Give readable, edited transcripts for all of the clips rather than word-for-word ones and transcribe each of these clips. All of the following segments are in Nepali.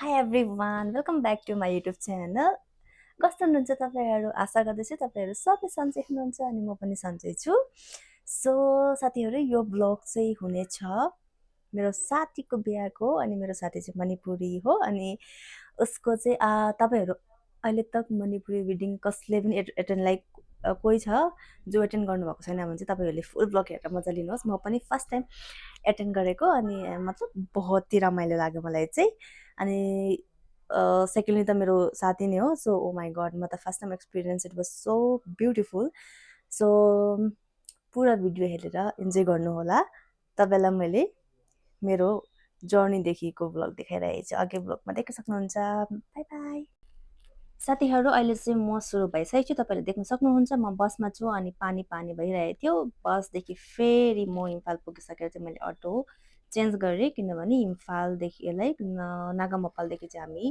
Hi everyone, welcome back to my YouTube channel. कस्तो हुनुहुन्छ तपाईहरु? आशा गर्दैछु तपाईहरु सबै सन्चै हुनुहुन्छ अनि म पनि सन्चै छु। सो साथीहरु यो ब्लग चाहिँ हुनेछ मेरो साथीको बिहाको अनि मेरो साथी चाहिँ मणिपुरी हो अनि उसको चाहिँ तपाईहरु अहिले तक मणिपुरी वेडिङ कसले पनि एटेन्ड लाइक कोही छ जो एटेन्ड गर्नुभएको छैन भने चाहिँ तपाईहरुले फुल ब्लग हेरेर मजा लिनुहोस्। म पनि फर्स्ट टाइम एटेन्ड गरेको अनि मतलब बहुत ही रमाइलो लाग्यो मलाई चाहिँ। अनि सेकेन्डली त मेरो साथी नै हो। सो ओ माई गड म त first time experience it was so beautiful. So पुरा भिडियो हेरेर इन्जोय गर्नुहोला। तपाईँलाई मैले मेरो जर्नीदेखिको ब्लग देखाइरहेको छु। अघि ब्लगमा देख्न सक्नुहुन्छ। By by. साथीहरु अहिले चाहिँ म सुरु भइसकेको छु। तपाईले देख्न सक्नुहुन्छ म बसमा छु अनि पानी पानी भइरहेको थियो। बसदेखि फेरि म इम्फाल पुगिसकेर चाहिँ मैले अटो चेन्ज गरेँ किनभने इम्फालदेखि लाइक नागामपालदेखि चाहिँ हामी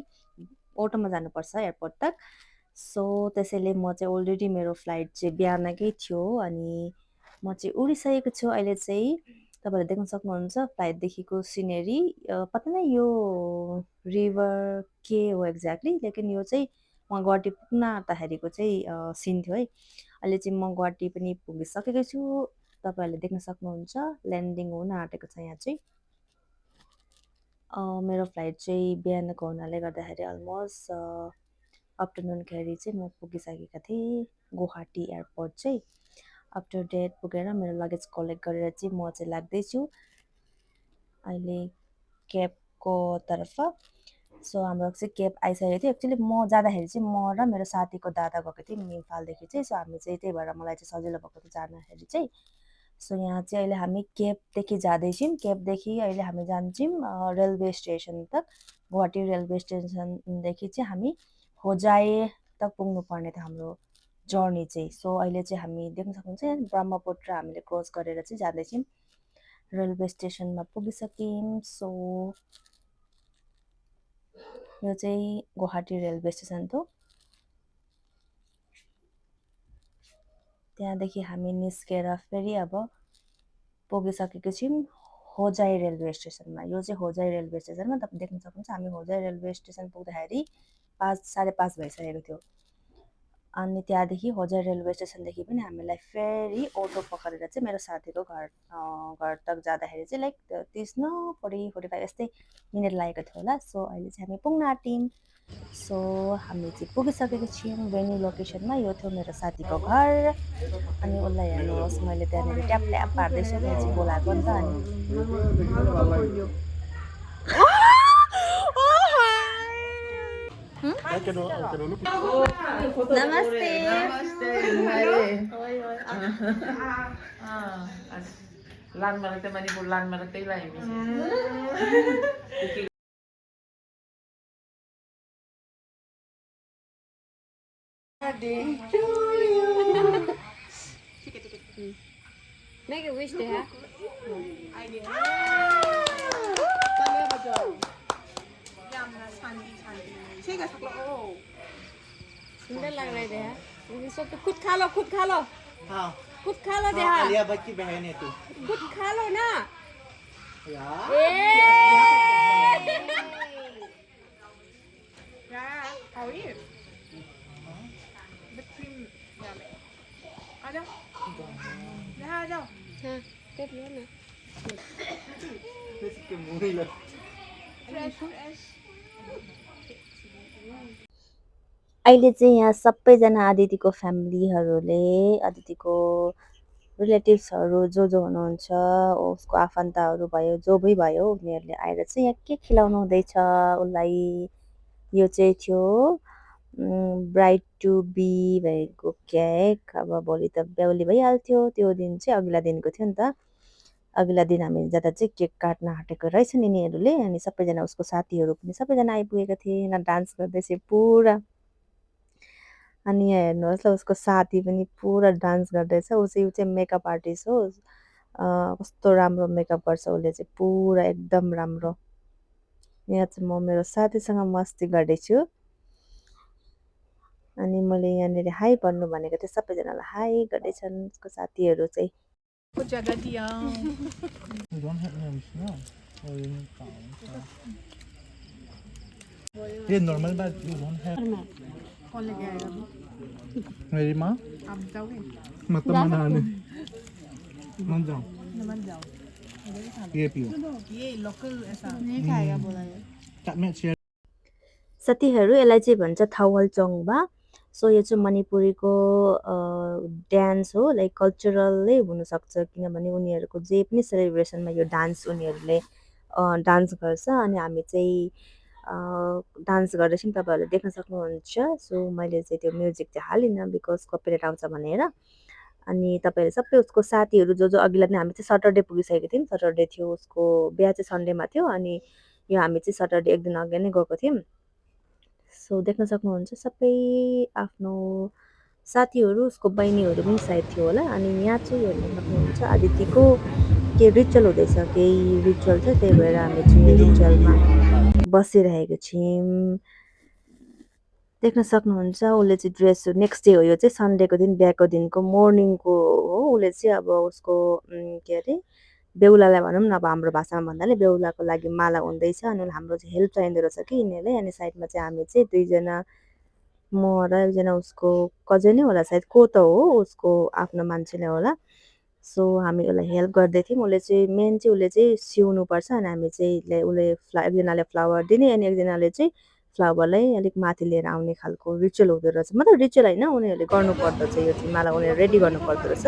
अटोमा जानुपर्छ एयरपोर्ट तक। सो त्यसैले म चाहिँ अलरेडी मेरो फ्लाइट चाहिँ बिहानकै थियो अनि म चाहिँ उडिसकेको छु। अहिले चाहिँ तपाईले देख्न सक्नुहुन्छ फ्लाइटदेखिको सिनेरी। पता नै यो रिभर के हो एक्ज्याक्टली, लेकिन यो चाहिँ म गुवाहाटी पुग्न आँट्दाखेरिको चाहिँ सिन थियो है। अहिले चाहिँ म गुवाहाटी पनि पुगिसकेको छु। तपाईहरुले देख्न सक्नुहुन्छ ल्यान्डिङ हुन आँटेको छ यहाँ चाहिँ। मेरो फ्लाइट चाहिँ बिहानको हुनाले गर्दाखेरि अलमोस्ट आफ्टरनुनखेरि चाहिँ म पुगिसकेका थिएँ गुवाहाटी एयरपोर्ट चाहिँ। आफ्टर डेट पुगेर मेरो लगेज कलेक्ट गरेर चाहिँ म चाहिँ लाग्दैछु अहिले क्याबको तर्फ। सो हाम्रो चाहिँ क्याब आइसकेको थियो। एक्चुअली म जाँदाखेरि चाहिँ म र मेरो साथीको दादा गएको थियौँ इम्फालदेखि चाहिँ। सो हामी चाहिँ त्यही भएर मलाई चाहिँ सजिलो भएको थियो जाँदाखेरि चाहिँ। सो यहाँ चाहिँ अहिले हामी क्याबदेखि जाँदैछौँ। क्याबदेखि अहिले हामी जान्छौँ रेलवे स्टेसन तक। गुवाहाटी रेलवे स्टेसनदेखि चाहिँ हामी होजाई तक पुग्नुपर्ने थियो हाम्रो जर्नी चाहिँ। सो अहिले चाहिँ हामी देख्न सक्नुहुन्छ ब्रह्मपुत्र हामीले क्रस गरेर चाहिँ जाँदैछौँ। रेलवे स्टेसनमा पुगिसक्यौँ। सो यो चाहिँ गुवाहाटी रेलवे स्टेसन थियो। त्यहाँदेखि हामी निस्केर फेरि अब पुगिसकेको छौँ होजाई रेलवे स्टेसनमा। यो चाहिँ होजाई रेलवे स्टेसनमा तपाईँ देख्न सक्नुहुन्छ हामी होजाई रेलवे स्टेसन पुग्दाखेरि 5:30 भइसकेको थियो। अनि त्यहाँदेखि होजाई रेलवे स्टेसनदेखि पनि हामीलाई फेरि अटो पक्रेर चाहिँ मेरो साथीको घर तक जाँदाखेरि चाहिँ लाइक 30 न 45 यस्तै मिनट लागेको थियो होला। सो अहिले चाहिँ हामी पुग्न आँट्यौँ। सो हामी चाहिँ पुगिसकेको छौँ भेन्यू लोकेसनमा। यो थियो मेरो साथीको घर अनि उसलाई हेर्नुहोस् मैले त्यहाँनिर ट्याप ट्याप पार्दैछु। उसले चाहिँ बोलाएको नि त अनि नमस्ते। Lan mana teman ibu lan mana teh lah ini. Make a wish there. सुंदर लग रहे थे। ये सब तो खुद खा लो, खुद खा लो। हाँ खुद खा लो दे। आलिया भट्ट की बहन है तू खुद खा लो ना। यार How are you? The cream yummy. Ada? Dah ada. हाँ, कर लो ना। इसके मुंह ही लग Fresh, fresh. अहिले चाहिँ यहाँ सबैजना आदितिको फ्यामिलीहरूले आदितिको रिलेटिभ्सहरू जो हुनुहुन्छ उसको आफन्तहरू भयो जो भी भयो उनीहरूले आएर चाहिँ यहाँ के खिलाउनु हुँदैछ उसलाई। यो चाहिँ थियो ब्राइड टु बी भएको केक। अब भोलि त बेहुली भइहाल्थ्यो। त्यो दिन चाहिँ अघिल्ला दिनको थियो नि त। अघिल्ला दिन हामी जाँदा चाहिँ केक काट्न आँटेको रहेछन् यिनीहरूले अनि सबैजना उसको साथीहरू पनि सबैजना आइपुगेका थिए। यहाँ डान्स गर्दैछ पुरा। अनि यहाँ हेर्नुहोस् ल उसको साथी पनि पुरा डान्स गर्दैछ। ऊ चाहिँ मेकअप आर्टिस्ट हो। कस्तो राम्रो मेकअप गर्छ उसले चाहिँ पुरा एकदम राम्रो। यहाँ चाहिँ म मेरो साथीसँग मस्ती गर्दैछु अनि मैले यहाँनिर हाई भन्नु भनेको थिएँ। सबैजनालाई हाई गर्दैछन् उसको साथीहरू चाहिँ। Aku jaga dia. You don't have names, no? Or you need flowers? ये नॉर्मल बात यू डोंट हैव कौन लेके आएगा अभी? मेरी माँ आप जाओगे? मतलब मनाने मत जाओ मत जाओ, ये पियो ये लोकल ऐसा नहीं खाएगा बोला है। चाट शेयर साथीहरू यसलाई चाहिँ भन्छ थावाल चोङ्बा। सो यो चाहिँ मणिपुरीको डान्स हो, लाइक कल्चरलै हुनसक्छ किनभने उनीहरूको जे पनि सेलिब्रेसनमा यो डान्स उनीहरूले डान्स गर्छ अनि हामी चाहिँ डान्स गर्दैछौँ, तपाईँहरूले देख्न सक्नुहुन्छ। सो मैले चाहिँ त्यो म्युजिक चाहिँ हालिनँ बिकज कपिराइट आउँछ भनेर। अनि तपाईँहरू सबै उसको साथीहरू जो जो अघिल्ला दिन हामी चाहिँ सटरडे पुगिसकेको थियौँ, सटरडे थियो उसको बिहा चाहिँ सन्डेमा थियो अनि यो हामी चाहिँ सटरडे एक दिन अगाडि नै गएको थियौँ। सो देख्न सक्नुहुन्छ सबै आफ्नो साथीहरू उसको बहिनीहरू पनि सायद थियो होला। अनि यहाँ चाहिँ हेर्न सक्नुहुन्छ आदित्यको के रिचुअल हुँदैछ, केही रिचुअल छ, त्यही भएर हामी चाहिँ रिचुअलमा बसिरहेको छौँ। देख्न सक्नुहुन्छ उसले चाहिँ ड्रेस नेक्स्ट डे हो, यो चाहिँ सन्डेको दिन बिहाको दिनको मोर्निङको हो। उसले चाहिँ अब उसको के अरे बेहुलालाई भनौँ न अब हाम्रो भाषामा भन्नाले बेहुलाको लागि माला हुँदैछ अनि हाम्रो चाहिँ हेल्प चाहिँदो रहेछ कि यिनीहरूलाई। अनि साइडमा चाहिँ हामी चाहिँ दुईजना म र एकजना उसको कजनै होला सायद, को त हो उसको आफ्नो मान्छेलाई होला। सो हामी उसलाई हेल्प गर्दै थियौँ। उसले चाहिँ मेन चाहिँ उसले चाहिँ सिउनुपर्छ अनि हामी चाहिँ उसले एकजनाले फ्लावर दिने अनि एकजनाले चाहिँ फ्लावरलाई अलिक माथि लिएर आउने खालको रिचुअल हुँदो रहेछ। मतलब रिचुअल होइन, उनीहरूले गर्नुपर्दछ यो चाहिँ माला उनीहरू रेडी गर्नुपर्दो रहेछ।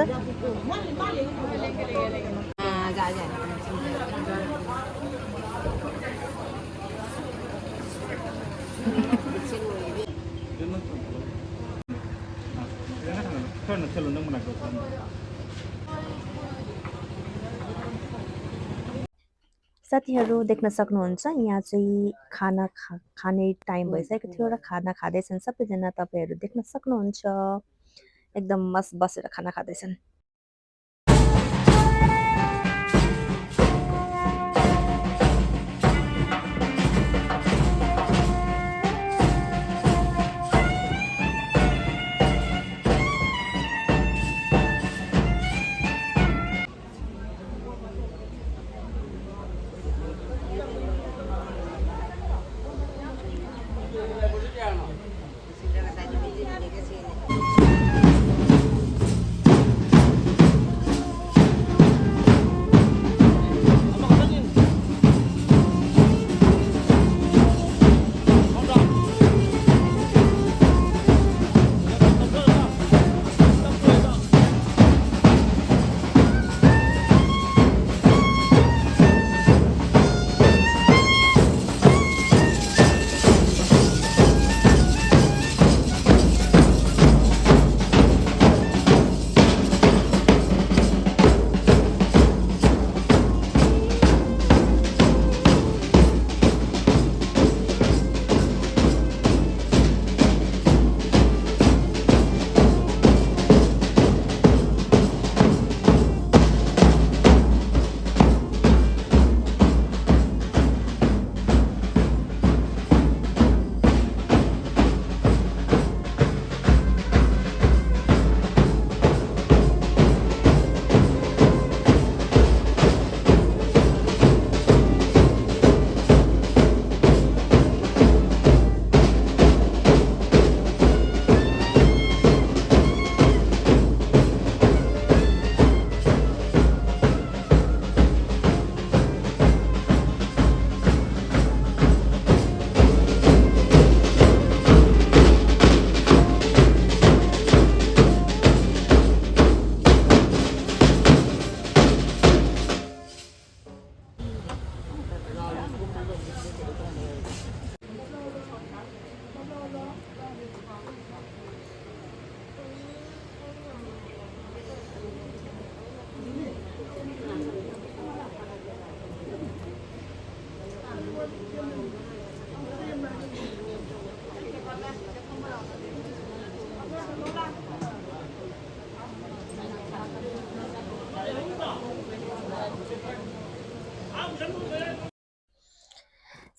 साथीहरू देख्न सक्नुहुन्छ यहाँ चाहिँ खाना खाने टाइम भइसकेको थियो र खाना खाँदैछन् सबैजना, तपाईँहरू देख्न सक्नुहुन्छ एकदम मस्त बसेर खाना खाँदैछन्।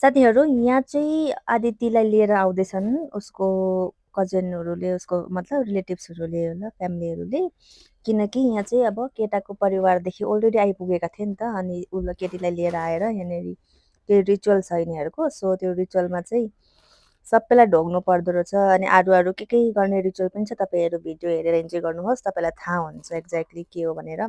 साथीहरू यहाँ चाहिँ आदित्यलाई लिएर आउँदैछन् उसको कजनहरूले, उसको मतलब रिलेटिभ्सहरूले होला, फ्यामिलीहरूले, किनकि यहाँ चाहिँ अब केटाको परिवारदेखि अलरेडी आइपुगेका थिए नि त अनि उसलाई केटीलाई लिएर आएर यहाँनिर केही रिचुअल छ यिनीहरूको। सो त्यो रिचुअलमा चाहिँ सबैलाई ढोग्नु पर्दो रहेछ अनि अरू के गर्ने रिचुअल पनि छ। तपाईँहरू भिडियो हेरेर इन्जोय गर्नुहोस्, तपाईँलाई थाहा हुन्छ एक्ज्याक्टली के हो भनेर।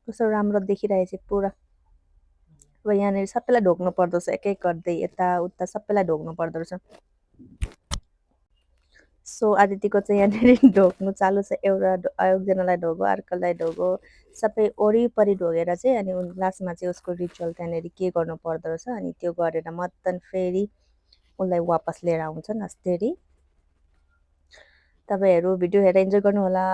कस्तो राम्रो देखिरहेछ पुरा। अब यहाँनिर सबैलाई ढोग्नु पर्दो रहेछ, एक एक गर्दै यताउता सबैलाई ढोग्नु पर्दो रहेछ। सो आदित्यको चाहिँ यहाँनिर ढोग्नु चालु छ। एकजनालाई ढोगो, अर्कोलाई ढोगो, सबै वरिपरि ढोगेर चाहिँ अनि लास्टमा चाहिँ उसको रिचुअल त्यहाँनिर के गर्नु पर्दो रहेछ अनि त्यो गरेर मत्तन फेरि उसलाई वापस लिएर आउँछन् अस्तेरी। तपाईँहरू भिडियो हेरेर इन्जोय गर्नुहोला।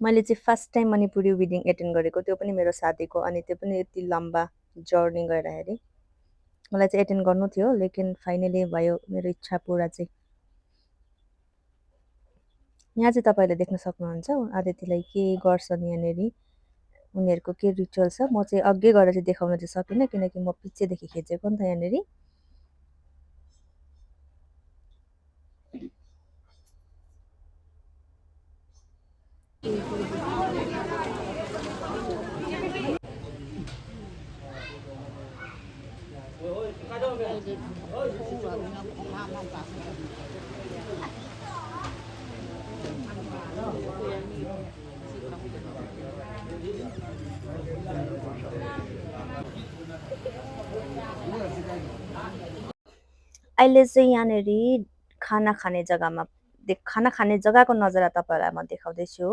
मैले चाहिँ first time Manipuri wedding attend गरेको, त्यो पनि मेरो साथीको, अनि त्यो पनि यति लम्बा जर्नी गएर हेरेँ। मलाई चाहिँ एटेन्ड गर्नु थियो लेकिन फाइनली भयो मेरो इच्छा पुरा चाहिँ। यहाँ चाहिँ तपाईँहरूले देख्न सक्नुहुन्छ आदित्यलाई के गर्छन् यहाँनिर, उनीहरूको के रिचुअल छ। म चाहिँ अघि गएर चाहिँ देखाउन चाहिँ सकिनँ किनकि म पिछेदेखि खिचेको नि त यहाँनिर। अहिले चाहिँ यहाँनिर खाना खाने जग्गामा खाना खाने जग्गाको नजारा तपाईँहरूलाई म देखाउँदैछु।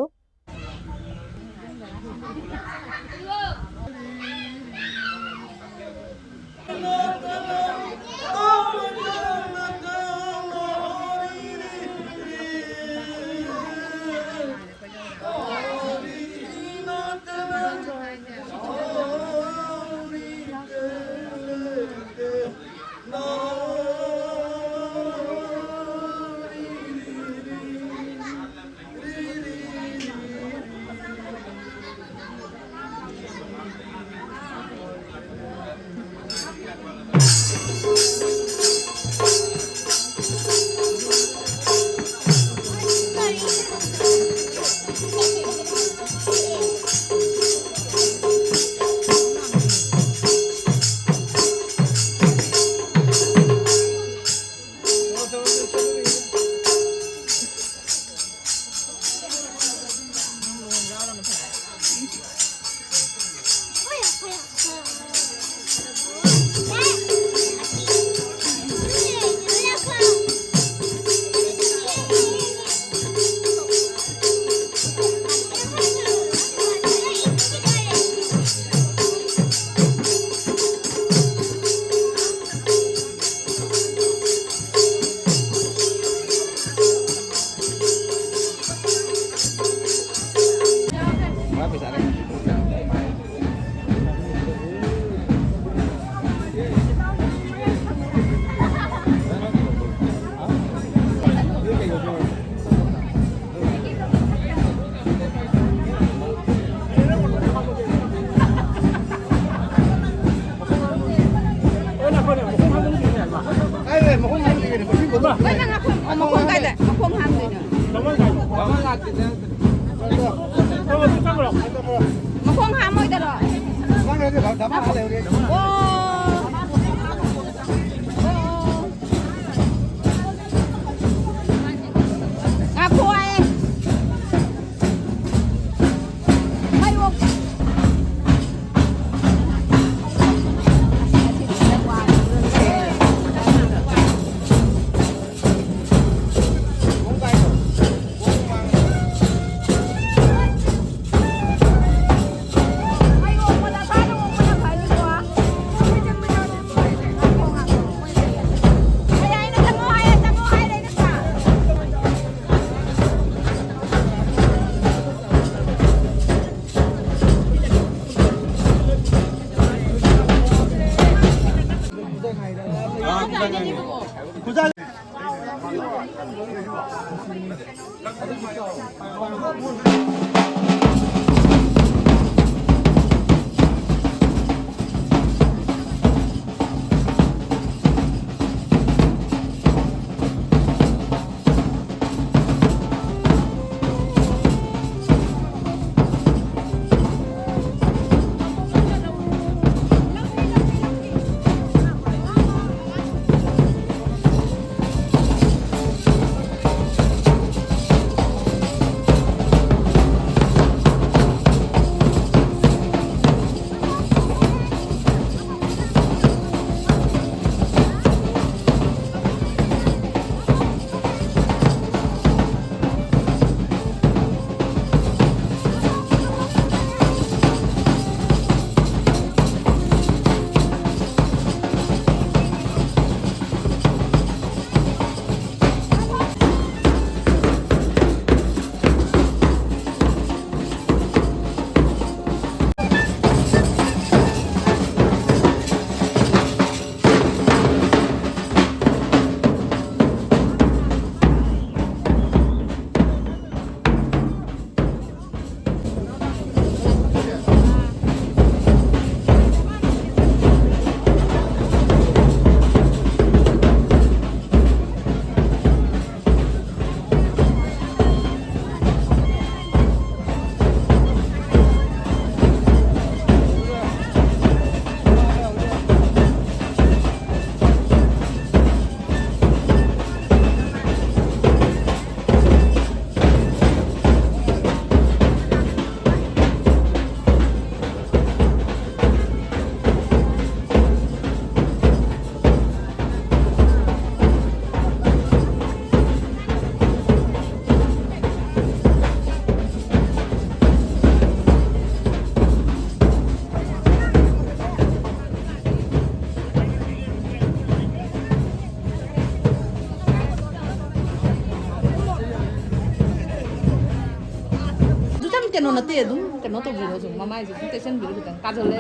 keno na te dum keno to biro jung mama ji te sen biro kan ka jole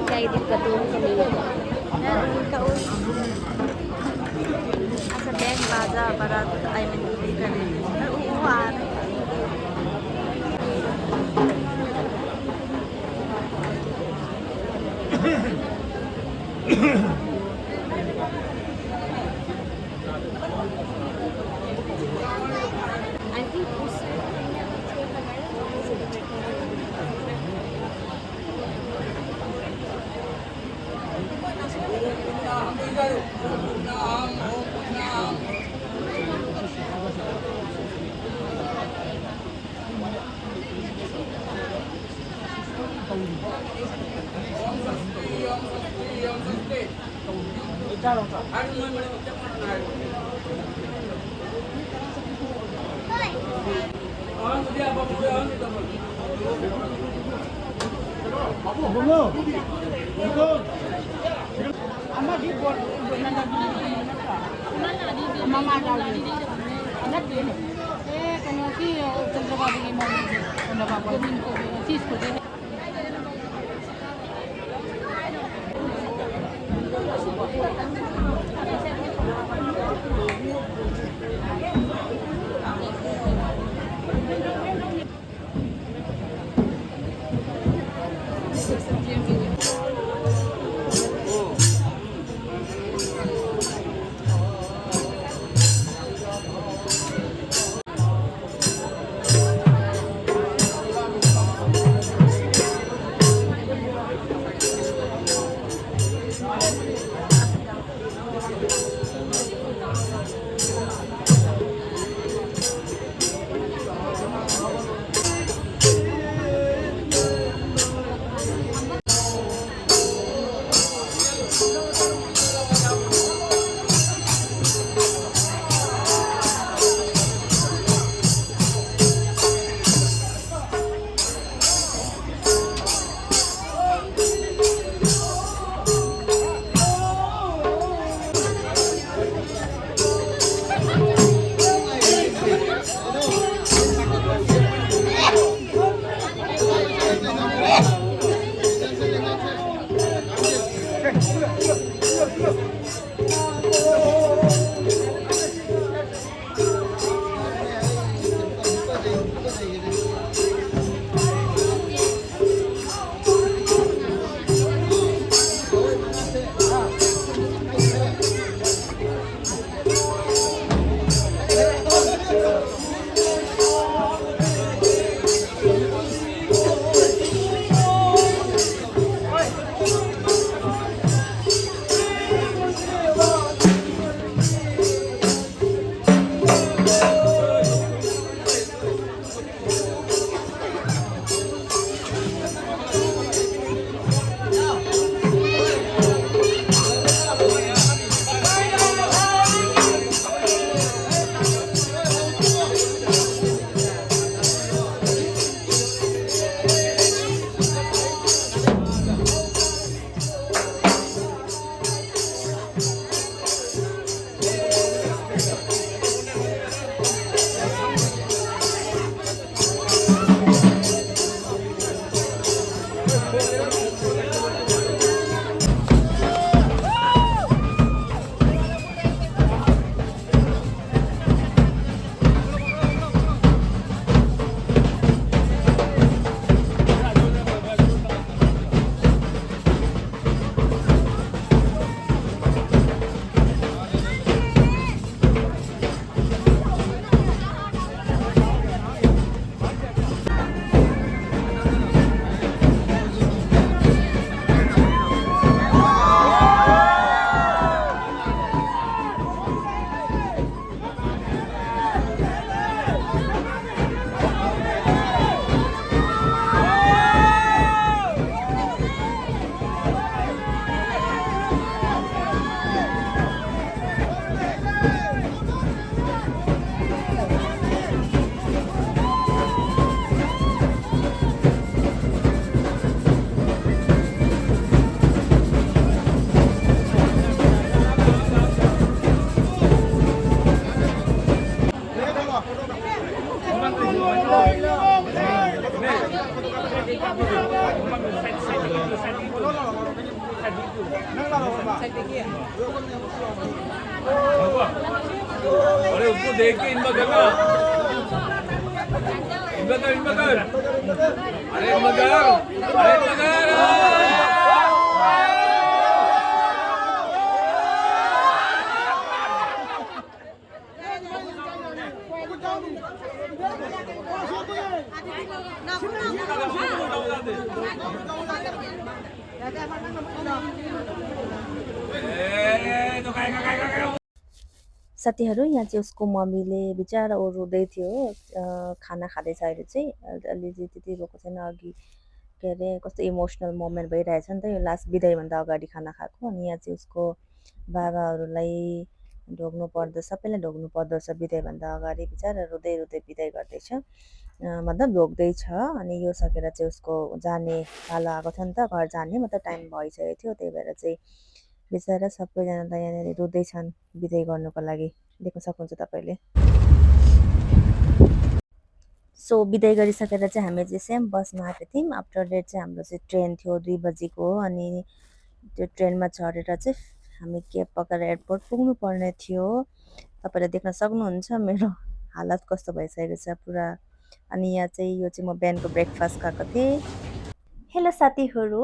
Kayak di gedung kami. Asa bank baza barat I mean leader. Uwan. I think also mama jali anak dia keno ki Chandrababu ki mom Chandrababu govind ko cheese ko de अरे उसको देख के इनका करना इनका कर अरे साथीहरू यहाँ चाहिँ उसको मम्मीले बिचरा ऊ रुँदै थियो खाना खाँदैछ अहिले चाहिँ अलि त्यति रोएको छैन अघि के अरे कस्तो इमोसनल मोमेन्ट भइरहेछ नि त यो लास्ट बिदाईभन्दा अगाडि खाना खाएको अनि यहाँ चाहिँ उसको बाबाहरूलाई ढोग्नु पर्दो सबैलाई ढोग्नु पर्दो रहेछ बिदाईभन्दा अगाडि बिचरा रुँदै रुँदै बिदाई गर्दैछ मतलब ढोग्दैछ अनि यो सकेर चाहिँ उसको जाने पालो आएको थियो नि त घर जाने मतलब टाइम भइसकेको थियो त्यही भएर चाहिँ बिचरा सबैजना त यहाँनिर रुँदैछन् बिदाई गर्नुको लागि देख्न सक्नुहुन्छ तपाईँले सो बिदाई गरिसकेर चाहिँ हामी चाहिँ सेम बसमा आएको थियौँ आफ्टर डेट चाहिँ हाम्रो चाहिँ ट्रेन थियो 2 बजीको अनि त्यो ट्रेनमा चढेर चाहिँ हामी क्याब पकाएर एयरपोर्ट पुग्नु पर्ने थियो तपाईँले देख्न सक्नुहुन्छ मेरो हालत कस्तो भइसकेको छ पुरा अनि यहाँ चाहिँ यो चाहिँ म बिहानको ब्रेकफास्ट खाएको थिएँ हेलो साथीहरू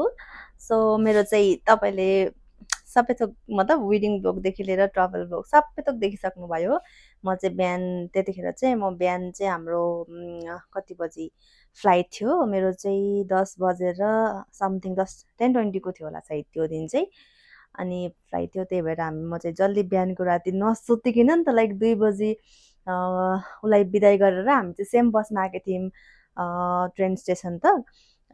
सो मेरो चाहिँ तपाईँले सबै थोक मतलब वेडिङ ब्लगदेखि लिएर ट्राभल ब्लग सबै थोक देखिसक्नुभयो म चाहिँ बिहान त्यतिखेर चाहिँ म बिहान चाहिँ हाम्रो कति बजी फ्लाइट थियो मेरो चाहिँ 10 बजेर समथिङ 10:20 को थियो होला सायद त्यो दिन चाहिँ अनि फ्लाइट थियो त्यही भएर म चाहिँ जल्दी बिहानको राति नसुतिकन नि त लाइक 2 बजी उसलाई बिदाई गरेर हामी चाहिँ सेम बसमा आएको थियौँ ट्रेन स्टेसन त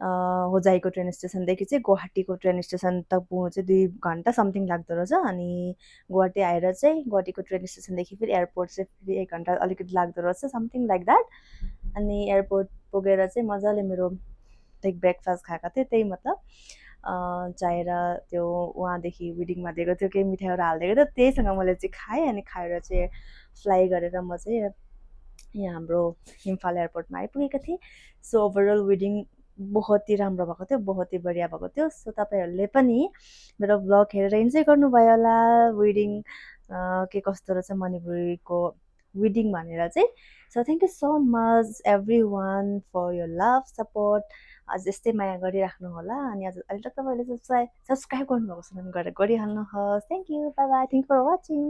होजाईको ट्रेन स्टेसनदेखि चाहिँ गुवाहाटीको ट्रेन स्टेसन तक पुग्नु चाहिँ 2 घन्टा समथिङ लाग्दो रहेछ अनि गुवाहाटी आएर चाहिँ गुवाहाटीको ट्रेन स्टेसनदेखि फेरि एयरपोर्ट चाहिँ फेरि 1 घन्टा अलिकति लाग्दो रहेछ समथिङ लाइक द्याट अनि एयरपोर्ट पुगेर चाहिँ मजाले मेरो लाइक ब्रेकफास्ट खाएको थिएँ त्यही मतलब चाहेर त्यो उहाँदेखि वेडिङमा दिएको थियो केही मिठाईहरू हालिदिएको थियो त्यहीसँग मैले चाहिँ खाएँ अनि खाएर चाहिँ फ्लाइ गरेर म चाहिँ यहाँ हाम्रो इम्फाल एयरपोर्टमा आइपुगेको थिएँ सो ओभरअल वेडिङ बहुत ही राम्रो भएको थियो बहुत ही बढिया भएको थियो सो तपाईँहरूले पनि मेरो ब्लग हेरेर इन्जोय गर्नुभयो होला वेडिङ के कस्तो रहेछ मणिपुरीको वेडिङ भनेर चाहिँ so thank you so much everyone for your love support अझ यस्तै माया गरिराख्नु होला अनि आज अहिले त तपाईँहरूले सब्सक्राइब गर्नुभएको छ भने गरेर गरिहाल्नुहोस् thank you bye bye thank for watching